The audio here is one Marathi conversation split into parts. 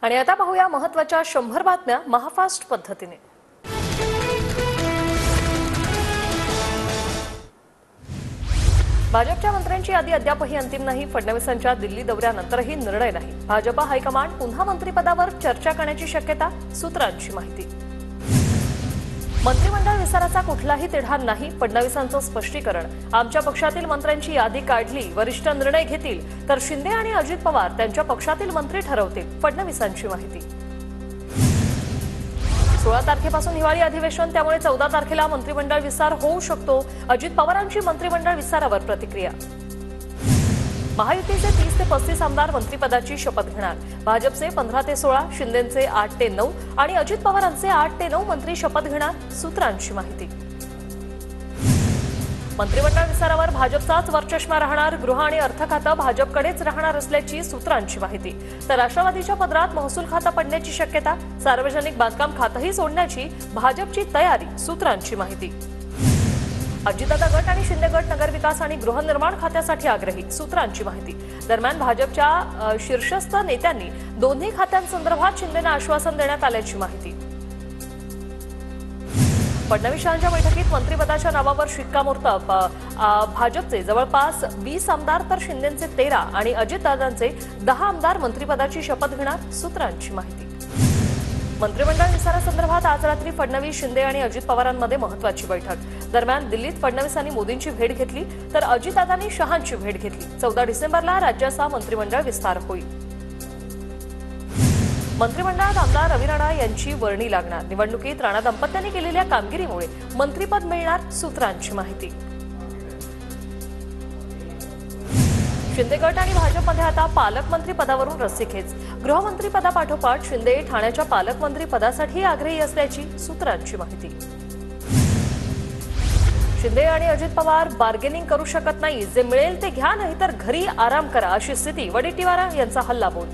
आणि आता पाहूया महत्त्वाच्या 100 बातम्या महाफास्ट पद्धतीने। भाजपच्या मंत्र्यांची यादी अद्यापही अंतिम नाही। फडणवीसांच्या दिल्ली दौऱ्यानंतरही निर्णय नाही। भाजप हायकमांड पुन्हा मंत्रिपदावर चर्चा करण्याची शक्यता, सूत्रांची माहिती। मंत्रिमंडळ विस्ताराचा कुठलाही तिढा नाही, फडणवीसांचं स्पष्टीकरण। आमच्या पक्षातील मंत्र्यांची यादी काढली, वरिष्ठ निर्णय घेतील, तर शिंदे आणि अजित पवार त्यांच्या पक्षातील मंत्री ठरवतील, फडणवीसांची माहिती। 16 तारखेपासून हिवाळी अधिवेशन, त्यामुळे 14 तारखेला मंत्रिमंडळ विस्तार होऊ शकतो। अजित पवारांची मंत्रिमंडळ विस्तारावर प्रतिक्रिया। महायुतीचे 30 ते 35 आमदार मंत्रिपदाची शपथ घेणार। भाजपचे 15 ते 16, शिंदेचे 8 ते 9 आणि अजित पवारांचे 8 ते 9 मंत्री शपथ घेणार, सूत्रांची माहिती। मंत्रिमंडळ विस्तारावर भाजपचाच वरचष्मा राहणार। गृह आणि अर्थ खातं भाजपकडेच राहणार असल्याची सूत्रांची माहिती। तर राष्ट्रवादीच्या पदरात महसूल खातं पडण्याची शक्यता, सार्वजनिक बांधकाम खातंही सोडण्याची भाजपची तयारी, सूत्रांची माहिती। अजितदादा गट आणि शिंदे गट नगरविकास आणि गृहनिर्माण खात्यासाठी आग्रही, सूत्रांची माहिती। दरम्यान भाजपच्या शीर्षस्थ नेत्यांनी दोन्ही खात्यांसंदर्भात शिंदेंना आश्वासन देण्यात आल्याची माहिती। फडणवीसांच्या बैठकीत मंत्रिपदाच्या नावावर शिक्कामोर्तब, भाजपचे जवळपास 20 आमदार तर शिंदेंचे 13 आणि अजितदादांचे 10 आमदार मंत्रिपदाची शपथ घेणार, सूत्रांची माहिती। मंत्रिमंडळ विस्तारासंदर्भात आज रात्री फडणवीस, शिंदे आणि अजित पवारांमध्ये महत्त्वाची बैठक। दरम्यान दिल्लीत फडणवीसांनी मोदींची भेट घेतली, तर अजितदादांनी शहांची भेट घेतली। 14 डिसेंबरला राज्याचा मंत्रिमंडळ विस्तार होईल। मंत्रिमंडळात आमदार रवी राणा यांची वर्णी लागणार। निवडणुकीत राणा दाम्पत्याने केलेल्या कामगिरीमुळे मंत्रिपद मिळणार, सूत्रांची माहिती। शिंदे गट आणि भाजपमध्ये आता पालकमंत्री पदावरून रस्सीखेच। गृहमंत्री पदापाठोपाठ शिंदे ठाण्याच्या पालकमंत्री पदासाठी आग्रही असल्याची सूत्रांची माहिती। शिंदे आणि अजित पवार बार्गेनिंग करू शकत नाही, जे मिळेल ते घ्या, नाही तर घरी आराम करा, अशी स्थिती। वडेट्टीवार यांचा हल्लाबोल।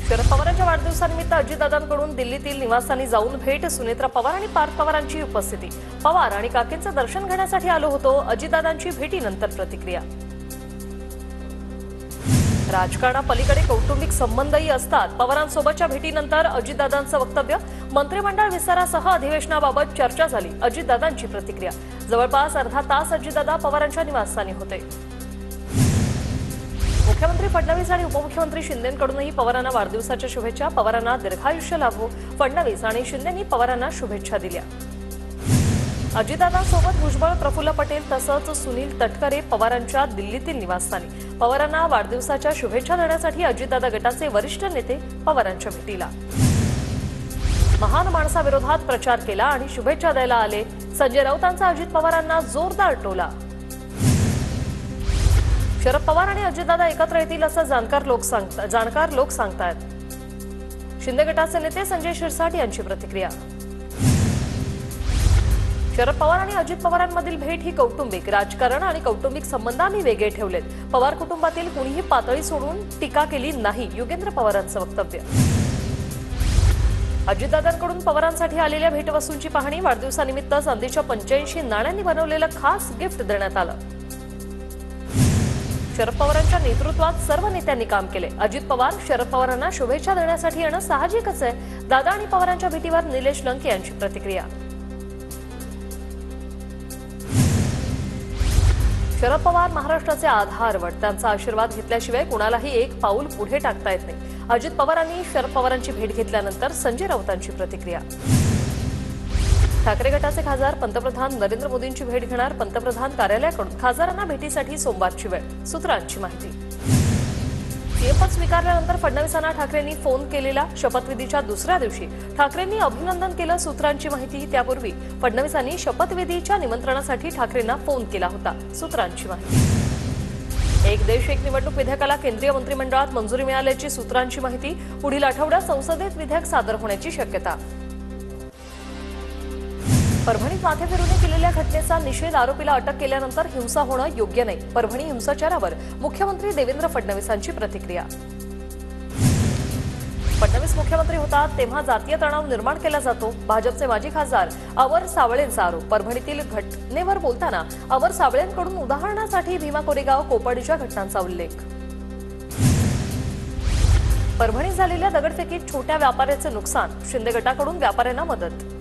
शरद पवारांच्या वाढदिवसानिमित्त अजितदादांकडून दिल्लीतील निवासस्थानी जाऊन भेट, सुनेत्रा पवार आणि पार्थ पवारांची उपस्थिती। पवार आणि काकींचं दर्शन घेण्यासाठी आलो होतो, अजितदादांची भेटीनंतर प्रतिक्रिया। राजकारणापलीकडे कौटुंबिक संबंधही असतात, पवारांसोबतच्या भेटीनंतर अजितदादांचं वक्तव्य। मंत्रिमंडळ विस्तारासह अधिवेशनाबाबत चर्चा झाली, अजितदादांची प्रतिक्रिया। जवळपास अर्धा तास अजितदादा पवारांच्या निवासस्थानी होते। मुख्यमंत्री फडणवीस आणि उपमुख्यमंत्री शिंदेंकडूनही पवारांना वाढदिवसाच्या शुभेच्छा। पवारांना दीर्घायुष्य लाभो, फडणवीस आणि शिंदेंनी पवारांना शुभेच्छा दिल्या। अजितदादांसोबत भुजबळ, प्रफुल्ल पटेल तसंच सुनील तटकरे पवारांच्या दिल्लीतील निवासस्थानी। पवारांना वाढदिवसाच्या शुभेच्छा देण्यासाठी अजितदादा गटाचे वरिष्ठ नेते पवारांच्या भेटीला। महान माणसाविरोधात प्रचार केला आणि शुभेच्छा द्यायला आले, संजय राऊतांचा अजित पवारांना जोरदार टोला। शरद पवार आणि अजितदादा एकत्र येतील असं जाणकार लोक सांगतायत। शिंदे गटाचे नेते संजय शिरसाट यांची प्रतिक्रिया। शरद पवार आणि अजित पवारांमधील भेट ही कौटुंबिक, राजकारण आणि कौटुंबिक संबंध आम्ही वेगळे ठेवलेत। पवार कुटुंबातील कुणीही पातळी सोडून टीका केली नाही, योगेंद्र पवारांचं वक्तव्य। अजितदादांकडून पवारांसाठी आलेल्या भेटवस्तूंची पाहणी। वाढदिवसानिमित्त चांदीच्या 85 नाण्यांनी बनवलेलं खास गिफ्ट देण्यात आलं। शरद पवारांच्या नेतृत्वात सर्व नेत्यांनी काम केले। अजित पवार शरद पवारांना शुभेच्छा देण्यासाठी येणं साहजिकच आहे। दादा आणि पवारांच्या भेटीवर निलेश लंके यांची प्रतिक्रिया। शरद पवार महाराष्ट्राचे आधारवड, त्यांचा आशीर्वाद घेतल्याशिवाय कुणालाही एक पाऊल पुढे टाकता येत नाही। अजित पवारांनी शरद पवारांची भेट घेतल्यानंतर संजय राऊतांची प्रतिक्रिया। ठाकरे गटाचे खासदार पंतप्रधान नरेंद्र मोदींची भेट घेणार। पंतप्रधान कार्यालयाकडून खासदारांना भेटीसाठी सोमवारची वेळ, सूत्रांची माहिती। सीएमपद स्वीकारल्यानंतर फडणवीसांना ठाकरेंनी फोन केलेला। शपथविधीच्या दुसऱ्या दिवशी ठाकरेंनी अभिनंदन केलं, सूत्रांची माहिती। त्यापूर्वी फडणवीसांनी शपथविधीच्या निमंत्रणासाठी ठाकरेंना फोन केला होता, सूत्रांची माहिती। एक देश एक निवडणूक विधेयकाला केंद्रीय मंत्रिमंडळात मंजुरी मिळाल्याची सूत्रांची माहिती। पुढील आठवड्यात संसदेत विधेयक सादर होण्याची शक्यता। परभणीत माथे फिरवून केलेल्या घटनेचा निषेध, आरोपीला अटक केल्यानंतर हिंसा होणं योग्य नाही। परभणी हिंसाचारावर मुख्यमंत्री देवेंद्र फडणवीसांची प्रतिक्रिया। फडणवीस मुख्यमंत्री होतात तेव्हा जातीय तणाव निर्माण केला जातो, भाजपचे माजी खासदार अवर सावळेंचा आरोप। परभणीतील घटनेवर बोलताना अवर सावळेंकडून उदाहरणासाठी भीमा कोरेगाव, कोपर्डीच्या घटनांचा उल्लेख। परभणीत झालेल्या दगडफेकीत छोट्या व्यापाऱ्याचे नुकसान, शिंदे गटाकडून व्यापाऱ्यांना मदत.